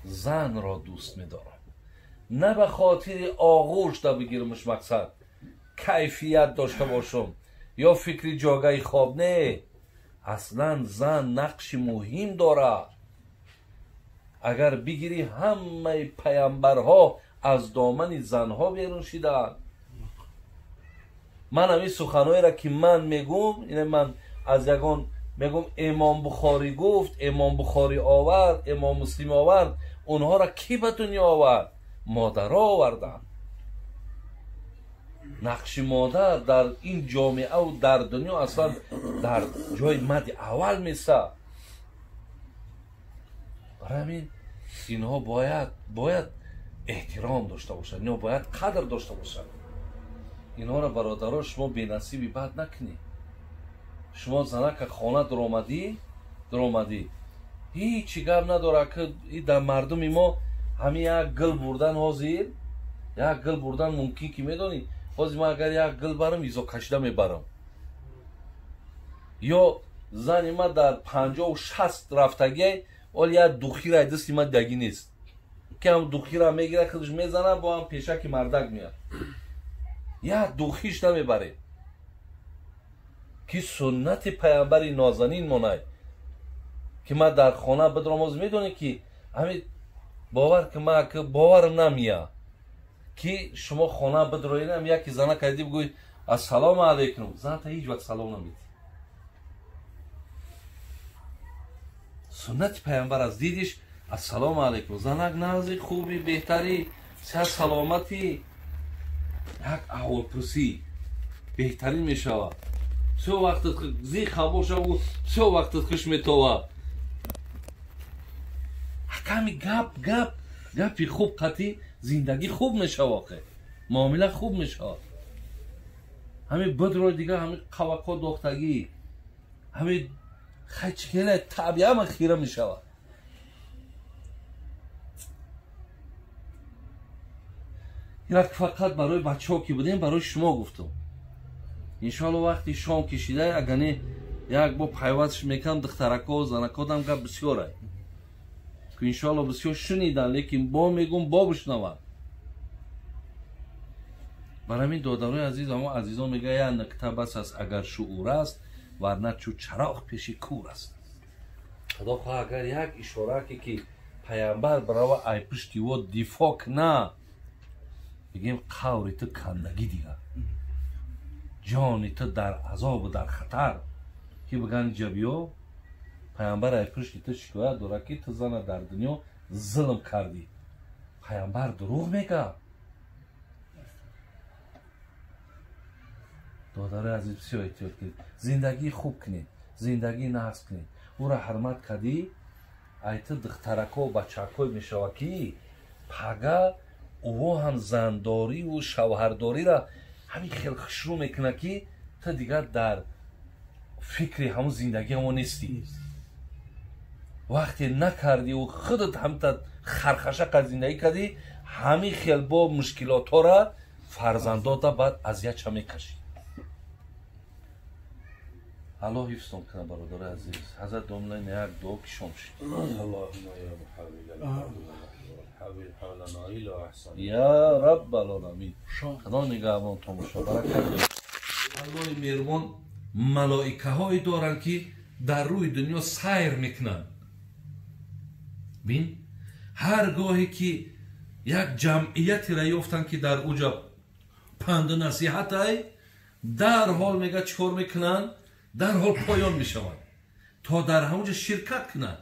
زن را دوست می‌دارم، نه به خاطر آغوش دا بگیرمش مقصد کیفیت داشته باشم یا فکری جاگه خواب. نه، اصلا زن نقش مهم داره. اگر بگیری همه پیامبرها از دامن زنها بیرون شدند. من همین سخنایی را که من میگم، این من از یگان میگم امام بخاری گفت، امام بخاری آورد، امام مسلم آورد، اونها را کی به دنیا آورد؟ مادرها آوردن. نقش مادر در این جامعه و در دنیا اصلا در جای مد اول میسه. برای همین اینها باید احترام داشته باشند، اینها باید قدر داشته باشند. اینها را برادرها شما بی‌نصیبی بد نکنی. شما زنک خانه درآمدی هیچی گپ نداره که در مردم ما همین یک گل بردن حاضر، یک گل بردن ممکن که میدونی حاضر ما اگر یک گل برم ایزا کشیده میبرم، یا زن ما در 50 و 60 رفتگی ولی یک دوخی را دستی ما دگی نیست که هم دوخی را میگیره خودش میزنه با هم پیشک مردک میاد، یک دوخیش نمیبره. که سنت پیامبر نازنین مونه که ما در خانه بدراماز میدونی که همین باور که ما که باور نمیه که شما خانه بدروین هم یکی زنه کردی بگوی السلام علیکم، زن تا هیچ وقت سلام نمیدی. سنت پیامبر از دیدش السلام علیکم، زنک نازی خوبی بهتری صحت سلامتی یک احوال پرسی بهترین میشود. سه وقت زی خاموش و سه وقت خوش میتوه. کمی گپی خوب قطعی زندگی خوب میشه، واقع معامله خوب میشه. همین بدرو دیگه همین قوقا دختگی همین خچکله طبیعه هم خیره میشه. یک فقط برای بچه ها که بودیم برای شما گفتم. انشالله وقتی شام کشیده اگرنه یک با پیوستش میکنم دخترکا و زنکا دم گپ بسیاره که انشالله بسیار شنیدن، لیکن با میگم با بشنون. برای همین دادرای عزیز اما عزیزان میگه یا نکته بس است اگر شعور است ورنه چو چراغ پیش کور است. خدا خواه اگر یک اشاره که پیامبر برای ای پشتی و دفاع نه بگیم قوری تو کندگی دیگه، جانی تو در عذاب و در خطر که بگن جبیو پیامبر ای پشتی تو شکایت داره که تو زن در دنیا ظلم کردی. پیامبر دروغ میگه. دادر عزیز بسیار احتیاط کنید، زندگی خوب کنید، زندگی نحس کنید، او را حرمت کردی ایت دخترکا و بچکای میشوه که پگه او هم زنداری و شوهرداری را همین خیلی شروع میکنه که تا دیگر در فکر همون زندگی همون نیستی. وقتی نکردی و خودت هم تا خرخشک از زندگی کردی همین خیلی با مشکلات ها را فرزندات بعد اذیت چه میکشی. الله حفظتون کنه برادر عزیز. حضرت دوملین یک دعا کشم شید. یا رب العالمین. خدا نگهبان تو باشه. برکت دارید. الله مهربان ملائکه هایی دارن که در روی دنیا سیر میکنن. بین هر گاهی که یک جمعیتی را یافتن که در اوجا پند و نصیحت های در حال میگه چکار میکنن، در حال پایان میشوند تا در همونجا شرکت کنند.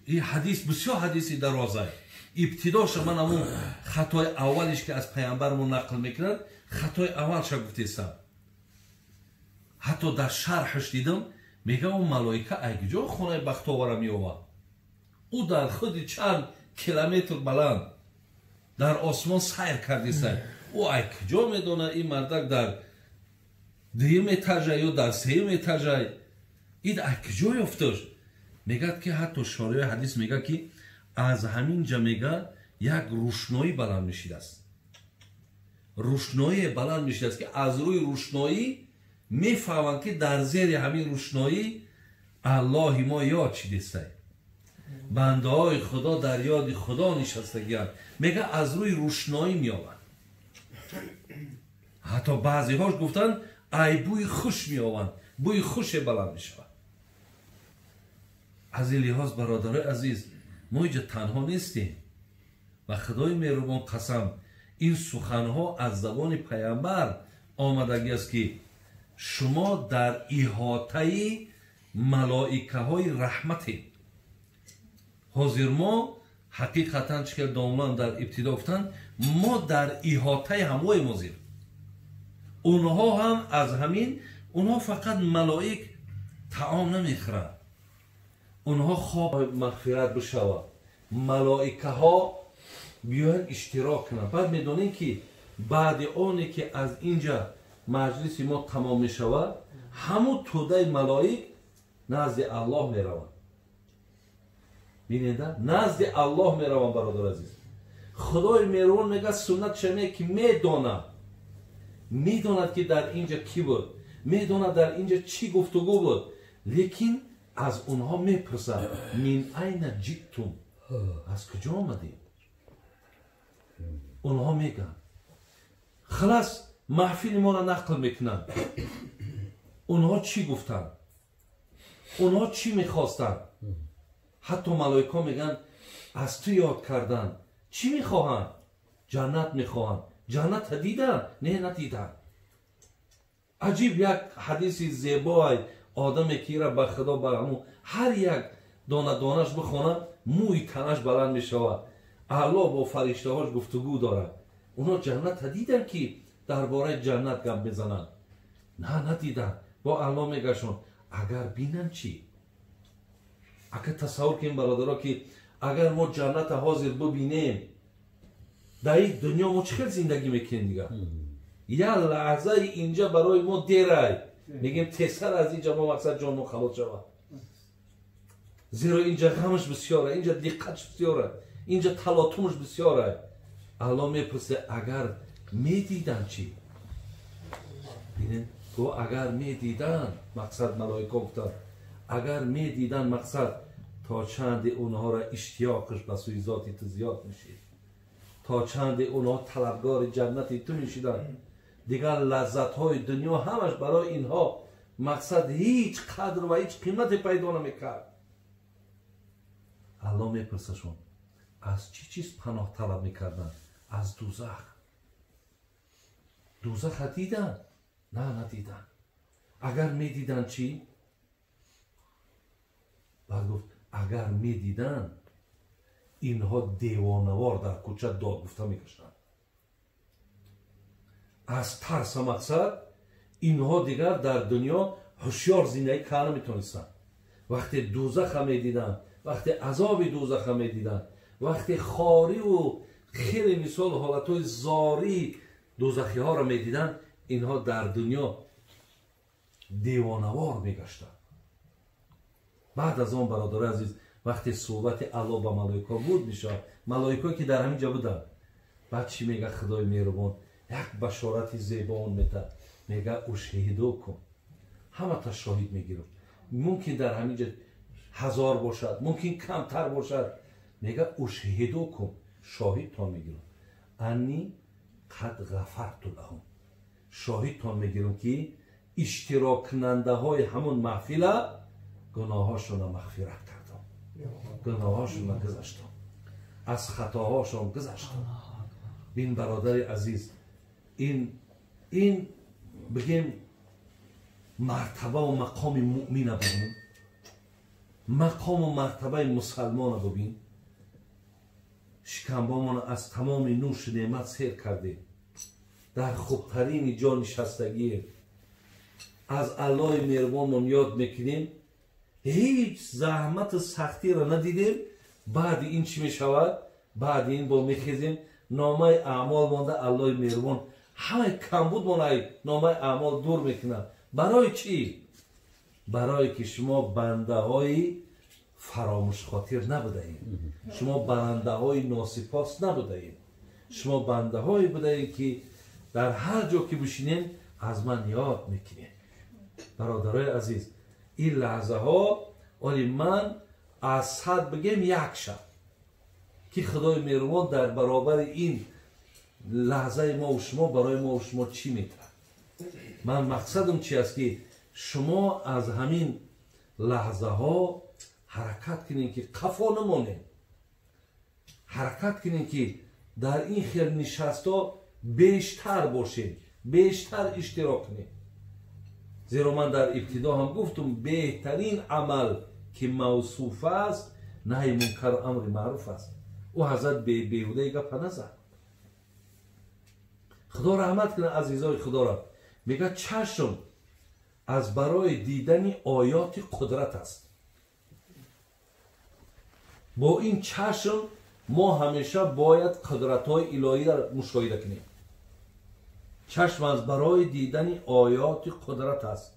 این حدیث بسیار حدیثی درازه. ابتداش من همون خطای اولش که از پیامبرمون نقل میکنن خطای اولش گفتیستم. حتی در شرحش دیدم میگه اون ملائکه اگجا خونه بختاوره میوه او در خود چند کیلومتر بلند در آسمان سیر کردیسته. او اگجا میدونه این مردک در دویم اتاجه یا در سوم اتاجه این اگجا یافتش. میگه که حتی شارح حدیث میگه که از همین جا میگه یک روشنایی بلند میشید است. روشنایی بلند میشید است که از روی روشنایی میفهمند که در زیر همین روشنایی الله ما یاد چیدسته. بنده های خدا در یاد خدا نشستگی‌اند. میگه از روی روشنایی میآوند. حتی بعضی هاش گفتن ای بوی خوش میآوند، بوی خوش بلند میشود. از این لحاظ برادرای عزیز ما اینجا تنها نیستیم و خدای مهربان قسم این سخنها از زبان پیامبر آمدگی است که شما در احاطه ملائکه های رحمتید. حاضر ما حقیقتا چه دامن در ابتدا گفتن ما در احاطه هموی مزیر. اونها هم از همین، اونها فقط ملائک طعام نمیخورند، اونها خواب مغفرت بشود، ملائکه ها بیاین اشتراک کنند. بعد میدونین که بعد آنی که از اینجا مجلس ما تمام میشود همون توده ملائک نزد الله میروند. بیننده نزد الله میروند. برادر عزیز خدای مهربان میگه سنت شمیه که میداند که در اینجا کی بود، میداند در اینجا چی گفتگو بود، لیکن از اونها میپرسد من این جئتم، از کجا آمدید؟ اونها میگن خلاص محفل ما را نقل میکنن. اونها چی گفتن؟ اونها چی میخواستن؟ حتی ملائکه میگن از تو یاد کردن. چی میخواهن؟ جنت میخواهن. جنت دیدن؟ نه ندیدن. عجیب یک حدیث زیبای آدمی که را به خدا برامو هر یک دانه دانش بخونه موی تنش بلند میشود. الله با فرشته هاش گفتگو داره. اونا جنت دیدن که درباره جنت گپ بزنن؟ نه ندیدن. با الله میگشون اگر بینن چی؟ اگر تصور کنیم برادرها که اگر ما جنت حاضر ببینیم در این دنیا ما چه زندگی میکنیم دیگه؟ یه لحظه اینجا برای ما دیره میگیم تسر از اینجا ما مقصد جان ما خلاص شود. زیرا اینجا غمش بسیاره، اینجا دقتش بسیاره، اینجا تلاطمش بسیاره. الله میپرسه اگر میدیدن چی؟ ببینید گو اگر میدیدن، مقصد ملائکه گفتن اگر میدیدن مقصد تا چند اونها را اشتیاقش به سوی ذات تو زیاد میشه، تا چند اونها طلبگار جنت تو میشیدن، دیگر لذت های دنیا همش برای اینها مقصد هیچ قدر و هیچ قیمت پیدا نمیکرد. الله میپرسشون از چی چیز پناه طلب میکردن؟ از دوزخ. دوزخ دیدن؟ نه ندیدن. اگر میدیدن چی؟ بعد گفت اگر میدیدن اینها دیوانوار در کوچه داد گفته میکشن. از ترس مقصد اینها دیگر در دنیا هوشیار زندگی کردن میتونستن. وقتی دوزخ میدیدن، وقتی عذاب دوزخ میدیدن، وقتی خاری و خیلی مثال حالتهای زاری دوزخی ها را میدیدن، اینها در دنیا دیوانوار میگشتن. بعد از آن برادر عزیز وقتی صحبت الله با ملائکه بود میشه، ملائکه که در همینجا بودن، بعد چی میگه خدای مهربان؟ یک بشارت زیبا اون میده، میگه اشهدو کن، همه تا شاهد میگیرم. ممکن در همینجا 1000 باشد، ممکن کمتر باشد، میگه اشهدو کن، شاهد تا میگیرم انی قد غفرت لهم، شاهد تا میگیرم که اشتراک کننده های همون محفل گناهاشون مغفرت کردم، گناهاشون گذشتم، از خطاهاشون گذشتم. بین برادر عزیز این بگیم مرتبه و مقام مؤمن ببین، مقام و مرتبه مسلمان ببین. شکمبامون از تمام نوش نعمت سیر کرده، در خوبترین جا نشستگی از الله مهربان یاد میکنیم، هیچ زحمت سختی را ندیدیم. بعد این چی میشود؟ بعد این با میخیزیم نامه اعمال مانده، الله مهربان همه کمبود مانده نامه اعمال دور میکنه. برای چی؟ برای که شما بنده های فراموش خاطر نبودید، شما بنده های ناسپاس نبودید، شما بنده های بودید که در هر جا که بشینین از من یاد میکنید. برادرای عزیز این لحظه ها ولی من از حد بگم یک شب که خدای مهربان در برابر این لحظه ما و شما برای ما و شما چی میتونه. من مقصدم چی است که شما از همین لحظه ها حرکت کنین که قفا نمانین، حرکت کنین که در این خیل نشست ها بیشتر باشین، بیشتر اشتراک کنین. زیرا من در ابتدا هم گفتم بهترین عمل که موصوف است نهی منکر امر معروف است. او حضرت بیهوده گپ نزد. خدا رحمت کنه عزیزای خدا را. میگه چشم از برای دیدن آیات قدرت است. با این چشم ما همیشه باید قدرت های الهی را مشاهده کنیم. چشم از برای دیدن آیات قدرت است.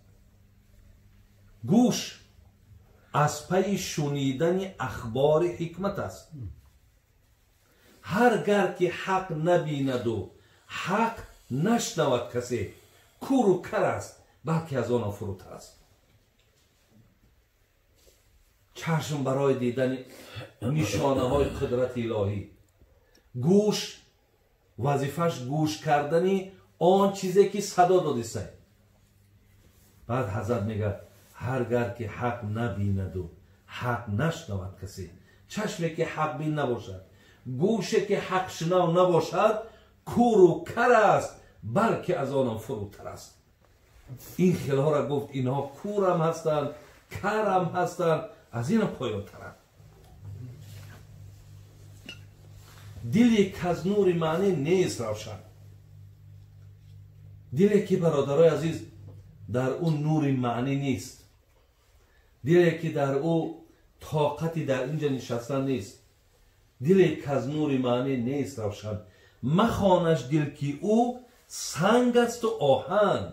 گوش از پی شنیدن اخبار حکمت است. هرگر که حق نبیند و حق نشنود کسی کور و کر است بلکه از آن فروتر است. چشم برای دیدن نشانه های قدرت الهی. گوش وظیفش گوش کردنی آن چیزی که صدا داده سه. بعد حضرت میگه هرگر که حق نبیند و حق نشنود کسی. چشمی که حق بین نباشد، گوشی که حق شنو نباشد کور و کر است بلکه از آن فروتر است. این خیل ها را گفت اینها کور هم هستند، کر هم هستند، از این پایان‌ترند. دلی که از نور معنی نیست روشن. دلی که برادرای عزیز در اون نور معنی نیست. دلی که در او طاقتی در اینجا نشستن نیست. دلی که از نور معنی نیست روشن. مخوانش دل که او سنگ است و آهن.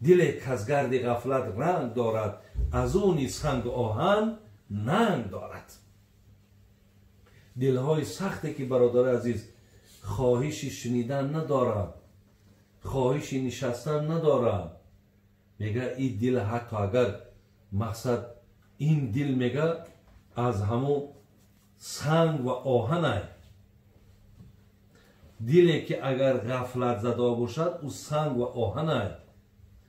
دلی که از گرد غفلت رنگ دارد از اونی سنگ و آهن ننگ دارد. دلهای سختی که برادر عزیز خواهش شنیدن ندارم، خواهش نشستن ندارم. میگه این دل حتی اگر مقصد این دل میگه از همون سنگ و آهن. دلی که اگر غفلت زده باشد او سنگ و آهن.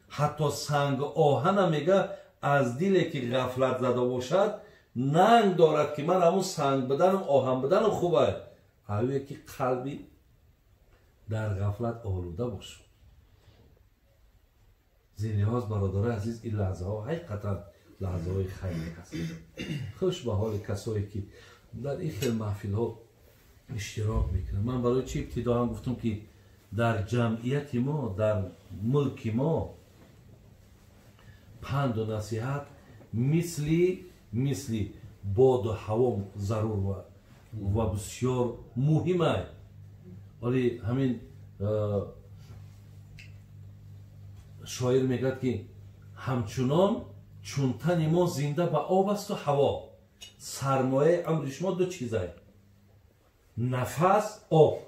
حتی سنگ و آهن میگه از دلی که غفلت زده باشد ننگ دارد که من همون سنگ بدنم آهن بدنم خوبه. اویه که قلبی در غفلت آلوده باشه. زیرنیاز برادر عزیز این لحظه ها حقیقتا لحظه های خیلی هست. خوش به حال کسایی که در این خیلی محفل ها اشتراک میکنن. من برای چی ابتدا هم گفتم که در جمعیت ما، در ملک ما پند و نصیحت مثلی باد و هوا ضرور و بسیار مهمه. ولی همین شاعر میگه که همچنان چون تن ما زنده به آب است و هوا. سرمایه عمر شما دو چیزه، نفس، آب.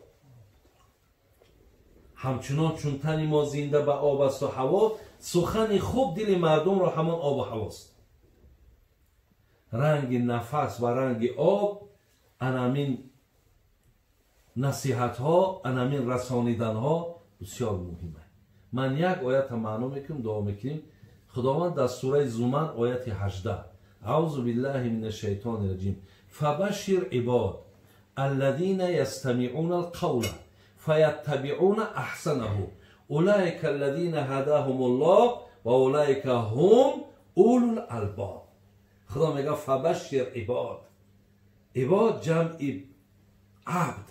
همچنان چون تن ما زنده به آب است و هوا، سخن خوب دل مردم را همان آب و هواست. رنگ نفس و رنگ آب انامین نصیحت ها، انامین رسانیدن ها بسیار مهمه. من یک آیت معنا میکنم، دعا میکنیم. خداوند در سوره زمر آیت 18 اعوذ بالله من الشیطان الرجیم فبشر عباد الذين يستمعون القول فيتبعون احسنه اولئك الذين هداهم الله و اولئك هم اولو الالباب. خدا میگه فبشر عباد. عباد جمع عبد.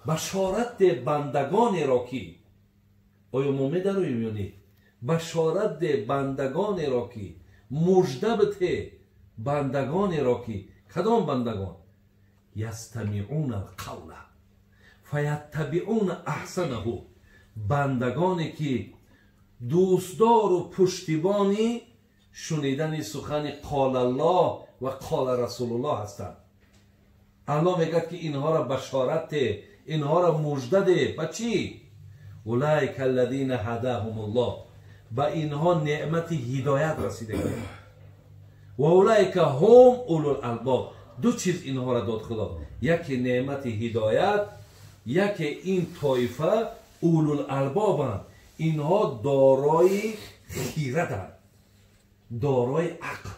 بشارت بندگان را که آیا ما می‌داریم؟ بشارت بندگان را که مژده بده بندگان را که کدام بندگان؟ یستمعون القول فیتبعون احسنه. بندگانی که دوستدار و پشتیبانی شنیدن سخن قال الله و قال رسول الله هستند. الله میگه که اینها را بشارت، اینها را مژده ده. با چی؟ اولئک الذین هداهم الله. به اینها نعمت هدایت رسیدگی و اولئک هم اولو الالباب. دو چیز اینها را داد خدا، یکی نعمت هدایت، یکی این طایفه اولو الالبابند، اینها دارای خیرتند، دارای عقل.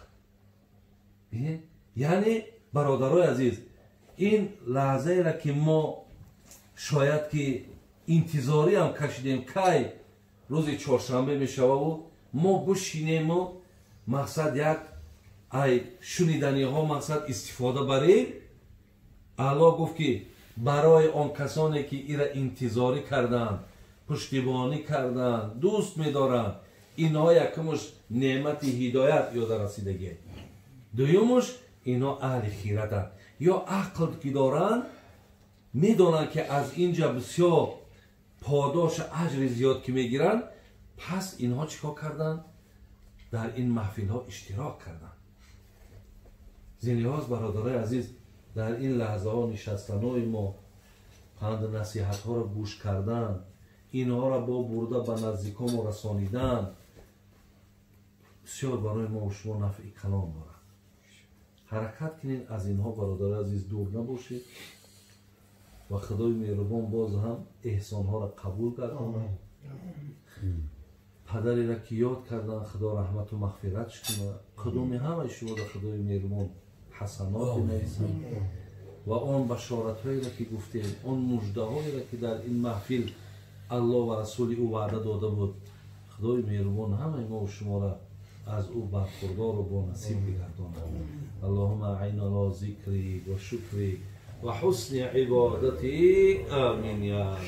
یعنی برادرای عزیز، این لحظه را که ما شاید که انتظاری هم کشیدیم که روز چهارشنبه می شود و ما بشینیم و مقصد یک ای شنیدنی ها مقصد استفاده بریم. الله گفت که برای آن کسانی که ایرا انتظاری کردن، پشتیبانی کردن، دوست می دارن، اینها یکمش نعمت هدایت یاد رسیدگی، دویمش اینها اهل خیرتن یا عقل که دارن، میدونن که از اینجا بسیار پاداش اجر زیاد که میگیرن، پس اینها چیکار کردن؟ در این محفل ها اشتراک کردن. زینیاز برادرای عزیز، در این لحظه ها نشستنهای ما، پند نصیحت ها را گوش کردن، اینها را با برده به نزدیکان و رسانیدن، بسیار برای ما و شما نفع کلام دارد. حرکت کنین از اینها برادرای عزیز دور نباشید و خدای مهربان باز هم احسان ها را قبول کردن. پدری را که یاد کردن خدا رحمت و مغفرتش کنه، کدوم همه شما را خدای مهربان حسنات بنویسن و آن بشارت هایی را که گفتیم، آن مژده هایی را که در این محفل الله و رسول او وعده داده بود، خدای مهربان همه ما و شما را از او برخوردار و با نصیب بگرداند. اللهم اعین علی ذکری و شکری و حسن عبادتی. آمین یا رب.